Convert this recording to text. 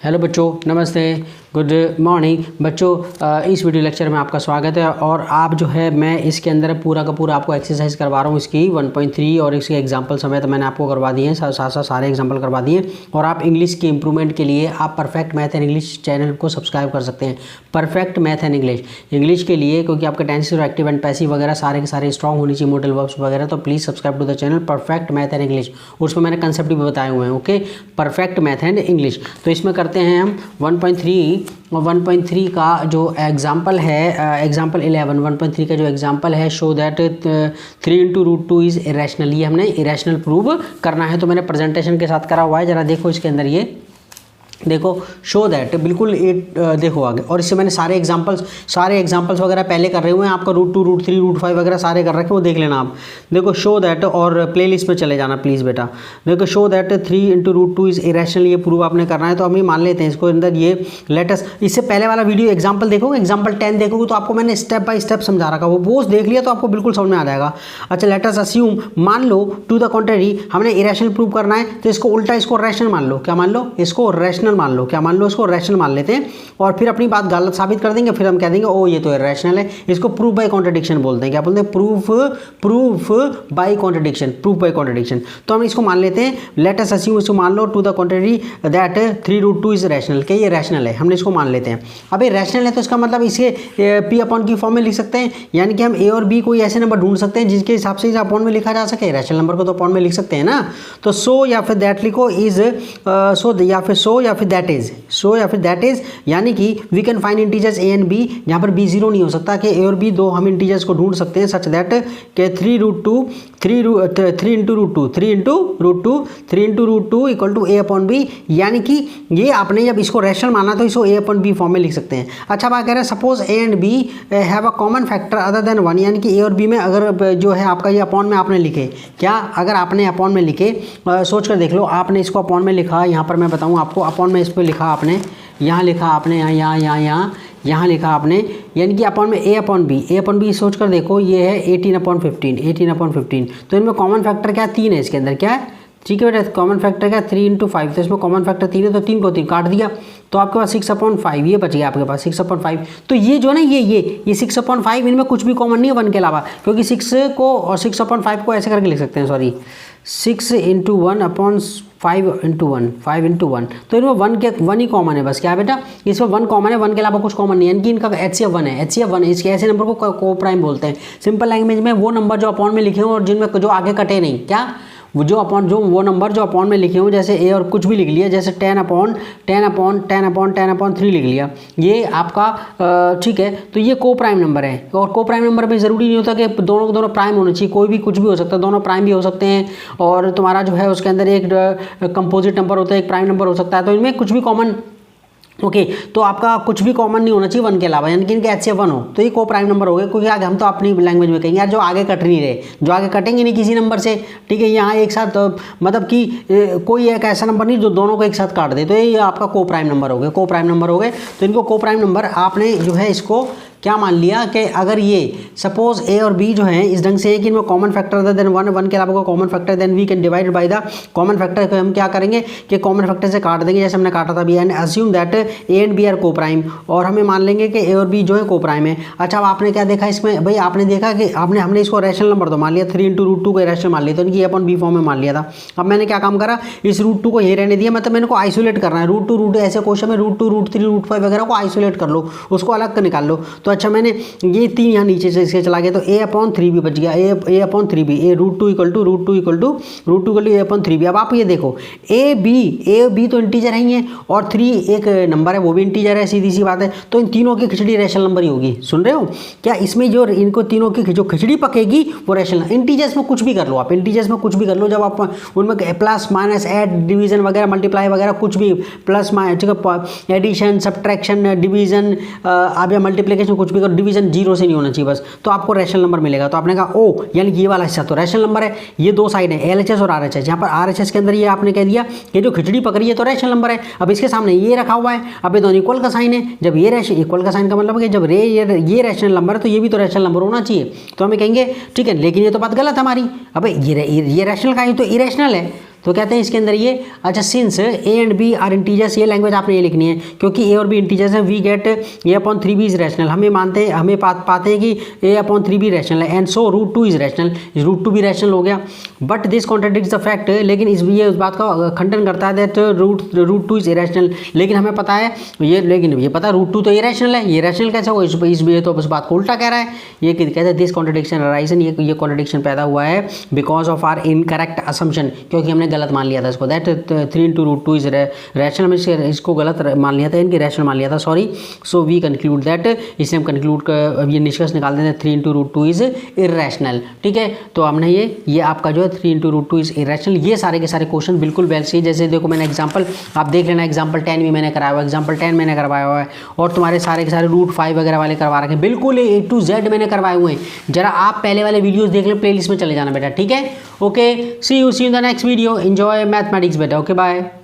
Hello बच्चों, नमस्ते, good morning बच्चों। इस वीडियो लेक्चर में आपका स्वागत है। और आप जो है मैं इसके अंदर पूरा का पूरा आपको एक्सरसाइज करवा रहा हूँ इसकी 1.3 और इसके एग्जाम्पल समेत मैंने आपको करवा दिए हैं, साथ साथ सारे एग्जाम्पल करवा दिए। और आप इंग्लिश के इंप्रूवमेंट के लिए आप perfect math and English channel को सब्सक्राइब कर सकते हैं। परफेक्ट मैथ एंड इंग्लिश के लिए, क्योंकि आपका टेंसेस और एक्टिव एंड पैसिव वगैरह सारे के सारे स्ट्रॉन्ग होनी चाहिए, मॉडल वर्ब्स वगैरह। तो please subscribe to the channel perfect math and English. उसमें मैंने कंसेप्ट भी बताए हुए हैं। Okay, perfect math and English. तो इसमें करते हैं हम 1.3 का जो एग्जाम्पल है, एग्जाम्पल 11 1.3 का जो एग्जाम्पल है, शो दैट 3 × √2 इज़ इरेशनल। ये हमने इरेशनल प्रूव करना है। तो मैंने प्रेजेंटेशन के साथ करा हुआ है, ज़रा देखो इसके अंदर। ये देखो, शो दैट, बिल्कुल देखो आगे। और इससे मैंने सारे एग्जांपल्स वगैरह पहले कर रहे हुए हैं। आपका √2 √3 √5 वगैरह सारे कर रखे, वो देख लेना आप। देखो, शो दैट, और प्लेलिस्ट में चले जाना प्लीज़ बेटा। देखो, शो दैट 3 × √2 इज़ इरेशनल, ये प्रूव आपने करना है। तो हम ये मान लेते हैं इसको अंदर। ये लेटेस्ट, इससे पहले वाला वीडियो एग्जाम्पल देखोगे, एग्जाम्पल 10 देखोगे तो आपको मैंने स्टेप बाय स्टेप समझा रखा, वो देख लिया तो आपको बिल्कुल समझ में आ जाएगा। अच्छा, लेटेस्ट अस्यूम, मान लो टू द कॉन्ट्ररी, हमने इरेशनल प्रूव करना है तो इसको उल्टा, इसको रैशनल मान लो। क्या मान लो? इसको रैशनल मान लो। क्या मान लो? इसको रैशनल मान लेते हैं और फिर अपनी बात गलत साबित कर देंगे। फिर हम कह देंगे ओ ये तो इरेशनल है। इसको प्रूफ बाय कॉन्ट्रडिक्शन बोलते हैं। क्या बोलते हैं? Proof by contradiction, proof by contradiction. तो हम इसको मान लेते हैं, लेट अस अस्यूम, इसको मान लो to the contrary that 3 √2 is rational, कि ये रैशनल है। हमने इसको मान लेते हैं। अब ये रैशनल है तो इसका मतलब इसे P अपॉन की फॉर्म में लिख सकते हैं, यानी कि हम A और B कोई ऐसे नंबर ढूंढ सकते हैं जिसके हिसाब से इसे अपॉन में लिखा जा सके। रैशनल नंबर को तो अपॉन में लिख सकते हैं ना। तो सो या फिर दैट लिखो, इज सो या फिर दैट इज, यानी कि we can find integers A and B, यहाँ पर B 0 नहीं हो सकता, कि A और B दो हम इंटीजर्स को ढूंढ सकते हैं सच दैट के 3 × √2 equal to A upon B, यानी कि ये आपने जब इसको रैशनल माना तो इसको A अपॉन B फॉर्म में लिख सकते हैं। अच्छा, बात कह रहे हैं suppose A and B have a common factor other than 1, यानी कि A और B में अगर जो है आपका ये अपॉन में आपने लिखे, क्या अगर आपने अपॉन में लिखे, सोच कर देख लो, आपने इसको अपॉन में लिखा, यहाँ पर मैं बताऊँ आपको, अपॉन में इस पर लिखा आपने, यहाँ लिखा आपने, यहाँ लिखा आपने, यानी कि अपॉन में A अपॉन B सोच कर देखो, ये है 18/15। तो इनमें कॉमन फैक्टर क्या है? 3 है इसके अंदर। क्या है? ठीक है बेटा, कॉमन फैक्टर क्या है? 3 × 5। तो इसमें कॉमन फैक्टर 3 है, तो 3 को 3 काट दिया, तो आपके पास 6/5 ये बच गया आपके पास 6/5। तो ये जो है ना, ये 6/5, इनमें कुछ भी कॉमन नहीं है 1 के अलावा, क्योंकि 6 को और 6/5 को ऐसे करके लिख सकते हैं, सॉरी 6 × 1 अपॉन 5 × 1। तो इनमें 1 ही कॉमन है बस। क्या है बेटा? इसमें 1 कॉमन है, 1 के अलावा कुछ कॉमन नहीं है, यानी कि इनका HCF 1 है। HCF 1 है, इसके ऐसे नंबर को को प्राइम बोलते हैं। सिंपल लैंग्वेज में वो नंबर जो अपॉन में लिखे हों और जिनमें जो आगे कटे नहीं, क्या वो नंबर जो अपॉन में लिखे हों, जैसे A और कुछ भी लिख लिया, जैसे 10/3 लिख लिया, ये आपका ठीक है। तो ये को प्राइम नंबर है, और को प्राइम नंबर में ज़रूरी नहीं होता कि दोनों प्राइम होने चाहिए, कोई भी कुछ भी हो सकता है, दोनों प्राइम भी हो सकते हैं। और तुम्हारा जो है उसके अंदर एक कंपोजिट नंबर होता है, एक प्राइम नंबर हो सकता है। तो इनमें कुछ भी कॉमन, ओके तो आपका कुछ भी कॉमन नहीं होना चाहिए 1 के अलावा, यानी कि इनके HCF 1 हो, तो ये को प्राइम नंबर हो गए। क्योंकि आगे हम तो अपनी लैंग्वेज में कहेंगे यार जो आगे कट नहीं रहे, जो आगे कटेंगे नहीं किसी नंबर से, ठीक है, यहाँ एक साथ मतलब कि कोई एक ऐसा नंबर नहीं जो दोनों को एक साथ काट दे, तो ये आपका को प्राइम नंबर हो गए, को प्राइम नंबर हो गए। तो इनको को प्राइम नंबर आपने जो है इसको क्या मान लिया कि अगर ये सपोज A और B जो है इस ढंग से है कि इनमें कॉमन फैक्टर अदर देन 1 के अलावा कोई common factor, then we can divide by the common factor को हम क्या करेंगे कि कॉमन फैक्टर से काट देंगे, जैसे हमने काटा था अभी, and assume that A and B are coprime, और हमें मान लेंगे कि A और B जो है को प्राइम है। अच्छा, अब आपने क्या देखा इसमें भाई? आपने देखा कि हमने इसको रैशनल नंबर तो मान लिया, 3 × √2 को रैशनल मान लिया, तो इनकी A अपॉन B फॉर्म में मान लिया था। अब मैंने क्या काम करा, इस √2 को ये रहने दिया, मतलब मैंने को आइसोलेट करना है। √2 ऐसे क्वेश्चन में √2 √3 √5 वगैरह को आइसोलेट कर लो, उसको अलग कर निकाल लो। तो अच्छा, मैंने ये 3 यहाँ नीचे से इसके चला गया, तो A/3B बच गया, A/3B, √2 इक्वल टू A/3B। अब आप ये देखो, A B तो इंटीजर है ही है, और 3 एक नंबर है, वो भी इंटीजर है, सीधी सी बात है। तो इन तीनों की खिचड़ी रैशनल नंबर ही होगी। सुन रहे हो क्या? इसमें जो इनको तीनों की जो खिचड़ी पकेगी वो रैशनल। इंटीजर्स में कुछ भी कर लो आप, इंटीजर्स में कुछ भी कर लो, जब आप उनमें प्लस माइनस ऐड डिवीजन वगैरह मल्टीप्लाई वगैरह कुछ भी, प्लस एडिशन सब्ट्रैक्शन डिवीजन, आप या मल्टीप्लिकेशन कुछ भी करो, डिवीजन 0 से नहीं होना चाहिए बस, तो आपको रैशनल नंबर मिलेगा। तो आपने कहा ओ, यानी कि ये वाला हिस्सा तो रैशनल नंबर है। ये दो साइड है, LHS और RHS। यहाँ पर RHS के अंदर ये आपने कह दिया कि जो खिचड़ी पकड़ी है तो रैशनल नंबर है। अब इसके सामने ये रखा हुआ है, अब ये दोनों इक्वल का साइन है। जब ये इक्वल का साइन का मतलब है जब ये रैशनल नंबर है तो ये भी तो रैशनल नंबर होना चाहिए। तो हमें कहेंगे ठीक है, लेकिन ये तो बात गलत है हमारी। अब ये रैशनल का ही तो इरेशनल है, तो कहते हैं इसके अंदर ये अच्छा since A and B are integers, ये लैंग्वेज आपने ये लिखनी है क्योंकि ए और बी इंटीजर्स हैं, we get A upon 3b is rational, हमें पाते हैं कि ए अपॉन 3b रैशनल है, and so root 2 is rational, root 2 भी रैशनल हो गया। But this contradicts the fact, लेकिन ये उस बात का खंडन करता है दैट रूट 2 इज इरेशनल, लेकिन हमें पता है लेकिन ये पता रूट 2 तो इरेशनल है, ये रैशनल कैसे हो, ये तो बस बात को उल्टा कह रहा है। ये कहते हैं दिस कॉन्ट्रडिक्शन अराइजन, ये कॉन्ट्रडिक्शन पैदा हुआ है because of our incorrect assumption, क्योंकि हमने गलत मान लिया था इसको, that 3 into root 2 is rational, में इसको गलत मान लिया था, इनकी रैशनल मान लिया था, sorry. So we conclude that, इसलिए हम कंक्लूड ये निष्कर्ष निकाल देते हैं 3 इंटू रूट 2 इज इरेशनल। ठीक है, तो हमने ये आपका जो है 3 इंटू रूट 2 इज इरेशनल, ये सारे के सारे क्वेश्चन बिल्कुल वैसे ही जैसे देखो मैंने एग्जाम्पल आप देख लेना, एग्जाम्पल 10 भी मैंने कराया हुआ है, एग्जाम्पल 10 मैंने करवाया हुआ है, और तुम्हारे सारे के सारे रूट 5 वगैरह वाले करवा रखे हैं, बिल्कुल A to Z मैंने करवाए हुए हैं। जरा आप पहले वाले वीडियोस देख लें, प्लेलिस्ट में चले जाना बेटा। ठीक है, okay, see you in the next video, enjoy mathematics बेटा, ओके बाय।